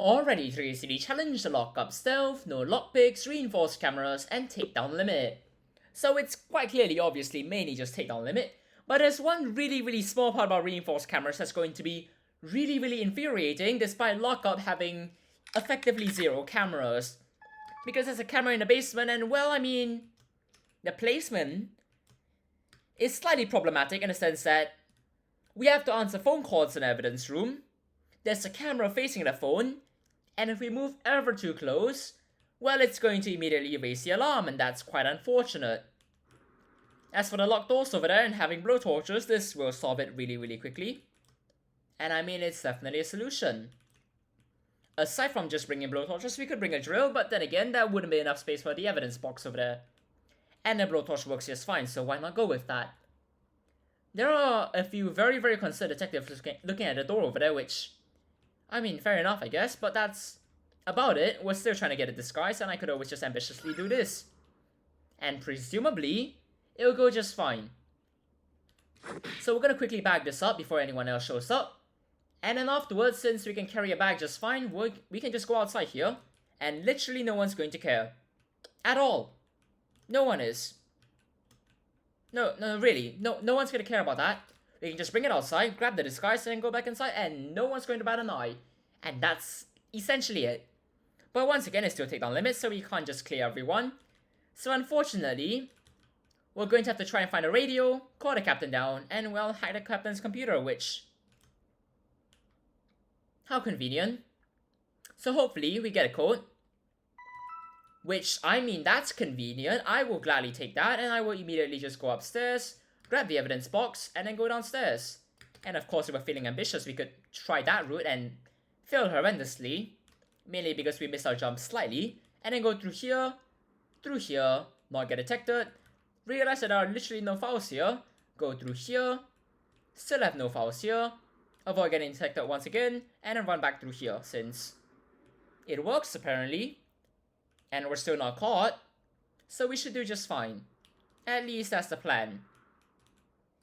Already 3 challenge, the Lockup stealth, no lockpicks, reinforced cameras, and takedown limit. So it's quite clearly obviously mainly just takedown limit, but there's one really small part about reinforced cameras that's going to be really infuriating despite Lockup having effectively 0 cameras. Because there's a camera in the basement and well, I mean, the placement is slightly problematic in the sense that we have to answer phone calls in the evidence room, there's a camera facing the phone, and if we move ever too close, well, it's going to immediately raise the alarm, and that's quite unfortunate. As for the locked doors over there and having blowtorches, this will solve it really quickly. And I mean, it's definitely a solution. Aside from just bringing blowtorches, we could bring a drill, but then again, that wouldn't be enough space for the evidence box over there. And the blowtorch works just fine, so why not go with that? There are a few very concerned detectives looking at the door over there, which, I mean, fair enough, I guess, but that's about it. We're still trying to get a disguise, and I could always just ambitiously do this. And presumably, it'll go just fine. So we're gonna quickly bag this up before anyone else shows up. And then afterwards, since we can carry a bag just fine, we can just go outside here, and literally no one's going to care. At all. No one is. No, really. No one's gonna care about that. We can just bring it outside, grab the disguise, and then go back inside, and no one's going to bat an eye. And that's essentially it. But once again, it's still takedown limit, so we can't just clear everyone. So unfortunately, we're going to have to try and find a radio, call the captain down, and well, hack the captain's computer, which... how convenient. So hopefully, we get a code. Which, I mean, that's convenient. I will gladly take that, and I will immediately just go upstairs, grab the evidence box, and then go downstairs. And of course, if we're feeling ambitious, we could try that route and fail horrendously. Mainly because we missed our jump slightly. And then go through here, not get detected. Realize that there are literally no files here. Go through here, still have no files here. Avoid getting detected once again, and then run back through here, since it works apparently. And we're still not caught, so we should do just fine. At least that's the plan.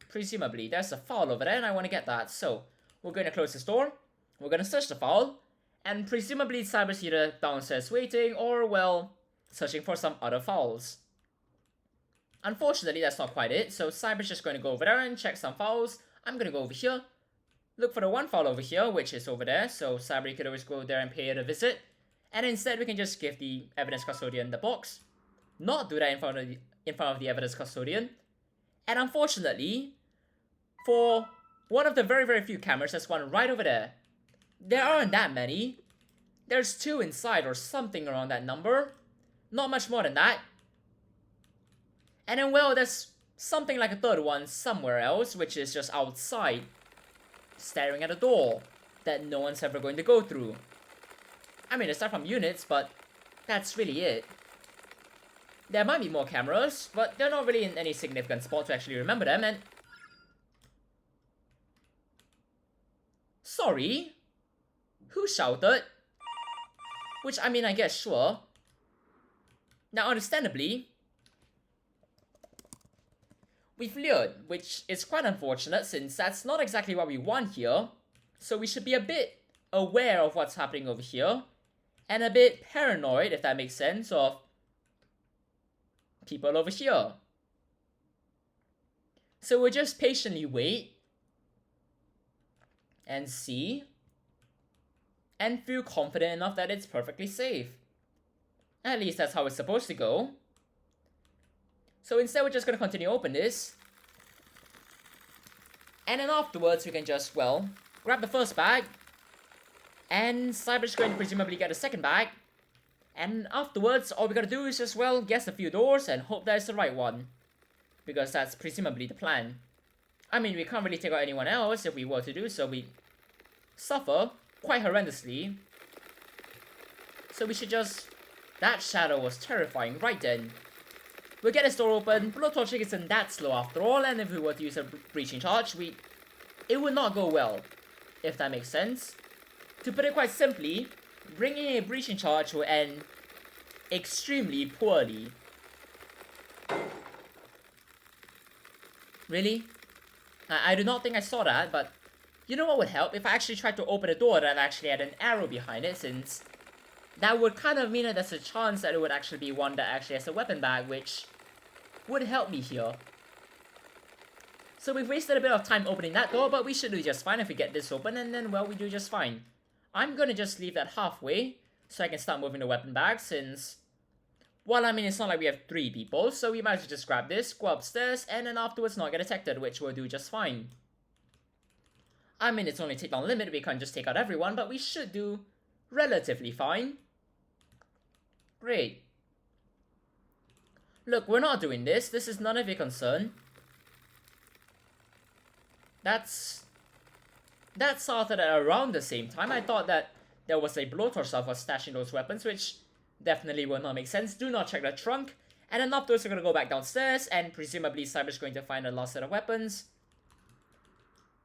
Presumably, there's a file over there and I want to get that, so we're going to close this door, we're going to search the file, and presumably Cyber's either downstairs waiting or, well, searching for some other files. Unfortunately, that's not quite it, so Cyber's just going to go over there and check some files. I'm going to go over here, look for the one file over here, which is over there, so Cyber could always go there and pay it a visit. And instead, we can just give the evidence custodian the box. Not do that in front of the evidence custodian. And unfortunately, for one of the very few cameras, there's one right over there. There aren't that many. There's 2 inside or something around that number. Not much more than that. And then, well, there's something like a third one somewhere else, which is just outside, staring at a door that no one's ever going to go through. I mean, aside from units, but that's really it. There might be more cameras, but they're not really in any significant spot to actually remember them, and... sorry? Who shouted? Which, I mean, I guess, sure. Now, understandably, we've lured, which is quite unfortunate since that's not exactly what we want here. So we should be a bit aware of what's happening over here. And a bit paranoid, if that makes sense, of people over here. So we'll just patiently wait and see and feel confident enough that it's perfectly safe. At least that's how it's supposed to go. So instead we're just going to continue open this. And then afterwards we can just, well, grab the first bag. And Cyber's going to presumably get a second bag. And afterwards, all we gotta do is just, well, guess a few doors and hope that's the right one. Because that's presumably the plan. I mean, we can't really take out anyone else if we were to do so. We suffer quite horrendously. So we should just... that shadow was terrifying right then. We'll get this door open. Blowtorching isn't that slow after all, and if we were to use a breaching charge, it would not go well. If that makes sense. To put it quite simply, bringing a breaching charge will end extremely poorly. Really? I do not think I saw that, but You know what would help? If I actually tried to open a door that actually had an arrow behind it, since that would kind of mean that there's a chance that it would actually be one that actually has a weapon bag, which would help me here. So we've wasted a bit of time opening that door, but we should do just fine if we get this open, and then, well, we do just fine. I'm gonna just leave that halfway, so I can start moving the weapon bag, since, well, I mean, it's not like we have 3 people, so we might as well just grab this, go upstairs, and then afterwards not get detected, which will do just fine. I mean, it's only takedown limit, we can't just take out everyone, but we should do relatively fine. Great. Look, we're not doing this. This is none of your concern. That started at around the same time. I thought that there was a blowtorch that was stashing those weapons, which definitely will not make sense. Do not check the trunk. And then afterwards, we're going to go back downstairs, and presumably Cyber's going to find the last set of weapons.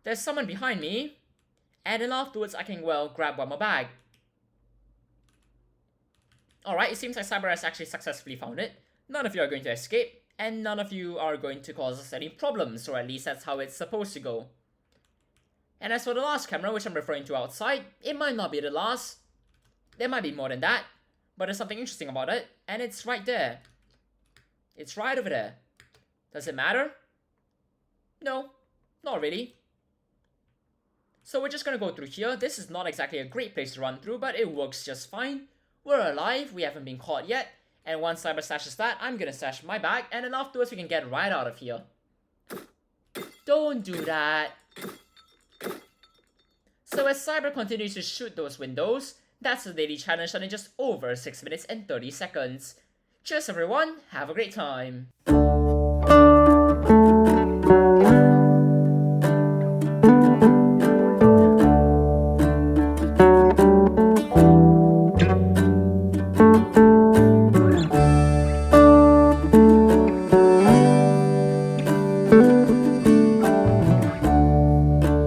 There's someone behind me, and then afterwards, I can, well, grab one more bag. Alright, it seems like Cyber has actually successfully found it. None of you are going to escape, and none of you are going to cause us any problems, or at least that's how it's supposed to go. And as for the last camera, which I'm referring to outside, it might not be the last. There might be more than that, but there's something interesting about it, and it's right there. It's right over there. Does it matter? No, not really. So we're just gonna go through here. This is not exactly a great place to run through, but it works just fine. We're alive, we haven't been caught yet, and once Cyber stashes that, I'm gonna stash my bag, and then afterwards we can get right out of here. Don't do that. So as Cyber continues to shoot those windows, that's the daily challenge done in just over 6 minutes and 30 seconds. Cheers everyone, have a great time.